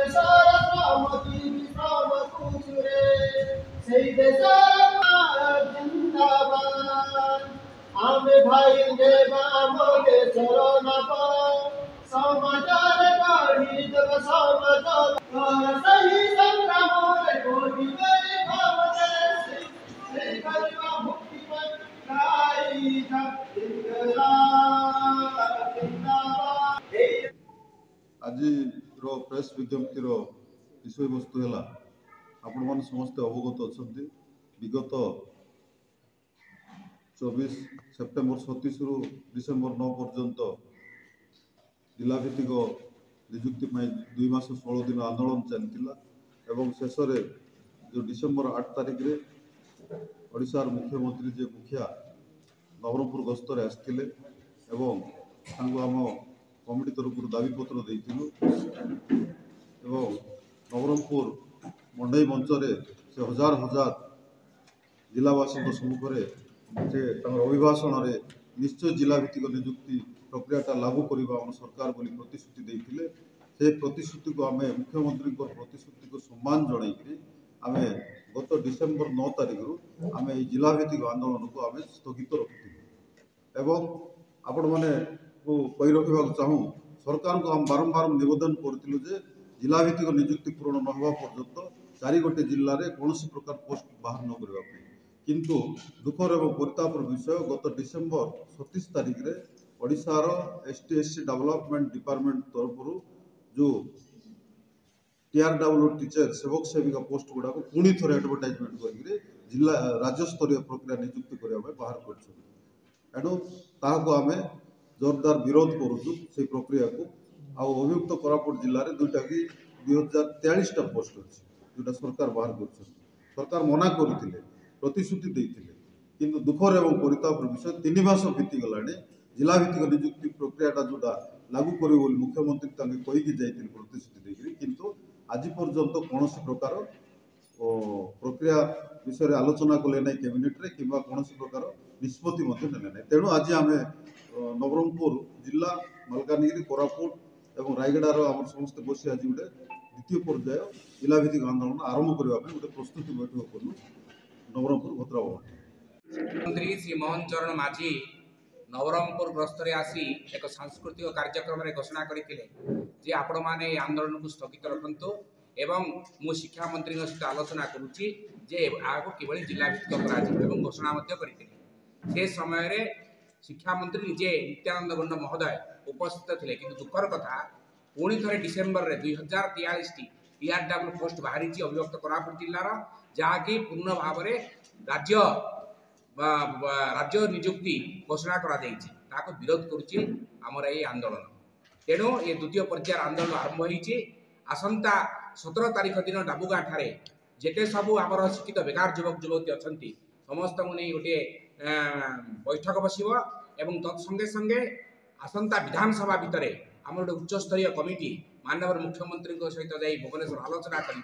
देशर श्रमजी विश्राम कुचुरे সেই দেশর জিন্দাবাদ आमे भाई देवा मोगे चरण समाचार गढ़ी जब समाज सही संग्राम रे कोटि गई भावने से गरीबा मुक्ति पर गाई जिंदाबाद। आज प्रेस विज्ञप्तिर विषय वस्तु है आपण मैंने समस्ते अवगत अच्छा विगत 24 सेप्टेम्बर 27 रु डिसेम्बर 9 पर्यंत जिलाभित्तिक निजुक्ति 2 मास 16 दिन आंदोलन चलता शेष जो डिसेम्बर 8 तारिख रे ओडिशार मुख्यमंत्री जे मुखिया नवरंगपुर गस्तर आसते आम कमिटी तरफ दाबीपत्र देइथिलु नवरंगपुर मंडई मंचरे से हजार हजार जिलावासी सम्मुखें से अभिभाषण में निश्चय जिलाभित्तिक निजुक्ति प्रक्रियाटा लागू करने आम सरकार बोली प्रतिश्रुति देते से प्रतिश्रुति को आम मुख्यमंत्री प्रतिश्रुति को सम्मान जनईकि आम गत डिसेम्बर 9 तारिख रु आम जिलाभित्तिक आंदोलन को आम स्थगित रखी आपण मैंने कही रखा चाहूँ सरकार को आम बारंबार निवेदन करूँ जे जिलाभित्तिक निजुक्ति पूरण न होगा पर्यंत 4 गोटे जिले में कौन प्रकार पोस्ट बाहर न करने किंतु दुखर एवं परितापर विषय गत डिसेम्बर 27 तारिख रे ओडिशार ST/SC डेवलपमेंट डिपार्टमेंट तरफ जो TRW टीचर सेवक सेविका पोस्ट गुड़ा को पुणी थोड़े एडवर्टाइजमेंट करके जिला राज्य स्तरीय प्रक्रिया नियुक्ति करने बाहर कर आम जोरदार विरोध करुचु से प्रक्रिया को अभियुक्त कोरापुट जिले में 2043 पोस्ट अच्छी जोटा सरकार बाहर कर सरकार मना करते प्रतिश्रुति देते किंतु दुखर एवं परितापर विषय 3 मास बीतीगला जिलाभित्तिक निजुक्ति प्रक्रियाटा जोटा लागू कर मुख्यमंत्री कहीकि जाते प्रतिश्रुति देकर किंतु आज पर्यंत कौन प्रकार प्रक्रिया विषय आलोचना कले ना कैबिनेट रे किंबा कौन प्रकार निष्पत्ति ना तेणु आज आम नवरंगपुर जिला मालकानगिरी कोरापुट और रायगड़ार आम समस्त बसी आज गोटे द्वितीय पर्याय जिलाभित्तिक आंदोलन आरंभ करने गोटे प्रस्तुति बैठक कलु नवरंगपुर भद्रावती मंत्री श्री मोहन चरण माझी नवरंगपुर गस्तरे आसी एक सांस्कृतिक कार्यक्रम में घोषणा करते आपण मैंने आंदोलन को स्थगित रखु एवं मु शिक्षा मंत्री सहित आलोचना करुच्ची जे आगे किभली जिलाभित्तिक कर घोषणा करते समय शिक्षा मंत्री निजे नित्यानंद गंड महोदय उपस्थित थे कि दुखर कथा पुणी थे डिसेम्बर 2043 TRW पोस्ट बाहरी अभिव्यक्त कोरापुट जिलार जहाँकि पूर्ण भाव में राज्य निजुक्ति घोषणा कर विरोध करुच्ची आमर ये आंदोलन तेणु ये द्वितीय पर्याय आंदोलन आरंभ होती आसंता 17 तारिख दिन डाबुगाँ ठारे जेते सबू आमर शिक्षित बेकार युवक युवती अच्छा समस्त नहीं गोटे बैठक बस तत्संगे संगे आसंता विधानसभा भितर आम गोटे उच्चस्तरीय कमिटी माननीय मुख्यमंत्री सहित जा भुवनेश्वर आलोचना कर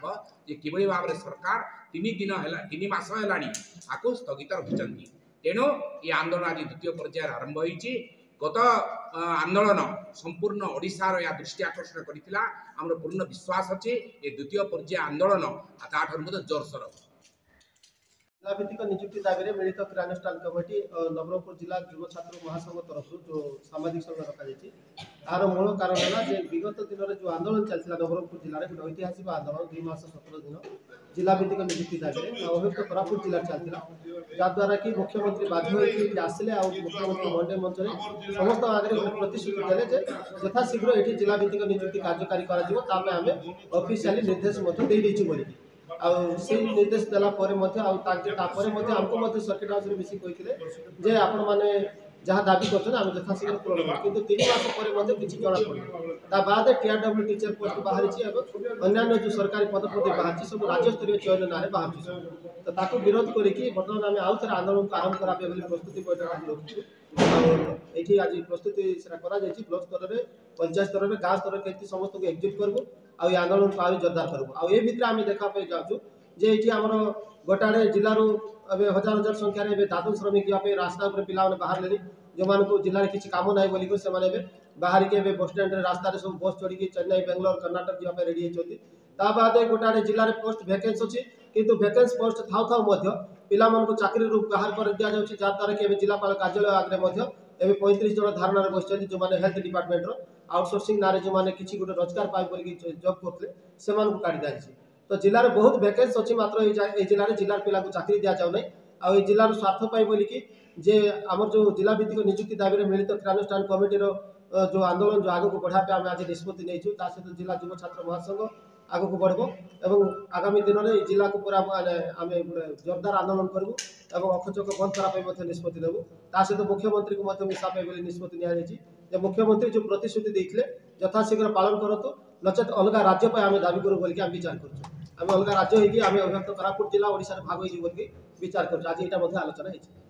भाव में सरकार 3 मास है स्थगित रखिंट तेणु ये आंदोलन आज द्वितीय पर्याय आरंभ होती गत आंदोलन संपूर्ण ओडिशार या दृष्टि आकर्षण करथिला हमर पूर्ण विश्वास अच्छे ये द्वितीय पर्याय आंदोलन ताठर जोरसोर जिलाभित्तिक निजुक्ति दाबी में मिलित क्रियानुष्ठान कमिटी नवरंगपुर जिला युव छात्र महासंघ तरफ जो सामाजिक संघ रखा यार मूल कारण है विगत दिन में जो आंदोलन चलता नवरंगपुर जिले में गोटे ऐतिहासिक आंदोलन 2 मास 17 दिन जिलाभित्तिक निजुक्ति दाबी में अभियुक्त कोरापुट जिले चलता जहाद्वारा कि मुख्यमंत्री बाध्य होकर आसिले मुख्यमंत्री मंडे मंच समस्त आगे प्रतिश्रुति देले यथाशीघ्र ये जिलाभित्तिक निजुक्ति कार्यकारी करें ऑफिशियली निर्देश बोली निर्देश देला आमको सर्किट हाउस मिसी जे आपण मैंने जहाँ दाबी कर यथाशीघ्र पूरण किंतु 3 मास पर किसी जना पड़ा बाद TRW टीचर पोस्ट बाहरी अन्य जो सरकारी पदपति बाहर सब राज्य स्तरीय चयन ना बाहर तो विरोध करके बर्तमान आम आउ थे आंदोलन को आरंभ करा प्रस्तुति बैठक रखु ये आज प्रस्तुति ब्लॉक स्तर में पंचायत स्तर में गाँव स्तर में समस्त को एक्जिट करूँ आंदोलन को आज जोरदार करूँ आ भितर आम देखा जाऊँ जे ये आमर गोटाड़े जिलूर ए हजार हजार संख्यार दादन श्रमिक जावाई रास्ता पिला बाहर जो जिले में किसी कम ना बोलिक से बाहर के बस स्टैंड रास्तार सब बस चढ़ी चेन्नई बेंगलोर कर्नाटक जावाई रेडी होती बाद गोटाड़े जिले में पोस्ट भैकेन्स अच्छी किंतु भैकेन्स पोस्ट थाउ थाउ पिला चाकरी बाहर कर दि जाऊँगी जहाँद्वारा कि जिलापाल कार्यालय आगे 35 जन धारणा बस जो मैंने हेल्थ डिपार्टमेंट आउटसोर्सिंग ना जो मैंने किसी गोटे रोजगार पाए बोल जॉब करते से काढ़ी दिखाई तो जिले में बहुत भैकेन्स अच्छी मात्र ये जिले में जिलार पिला चाकरी दि जाऊना आई जिलार स्वार्थ पाई बोलिकी जे आमर जो जिला भित्तिक निजुक्ति दाबी मिलित क्रियानुष्ठान कमिटीर जो आंदोलन जो आगे बढ़ापे आम आज निष्पत्ति नहीं सहित जिला युव छात्र महासंघ आग को बढ़ो एवं आगामी दिन में जिला को पूरा आम जोरदार आंदोलन करूँ और अखचक बंद कराई निष्पत्ति नेबू सहित मुख्यमंत्री को मिसा पाई निष्पत्ति नि मुख्यमंत्री जो प्रतिश्रुति देते यथाशीघ्र पालन करूँ नचेत अलग राज्य आम दाबी करूँ बोलिक आम विचार करें आम अलग राज्य होगी आम अभिव्यक्त कोरापुट जिला ओडिशा भाग हो विचार कर आज यहाँ आलोचना होती।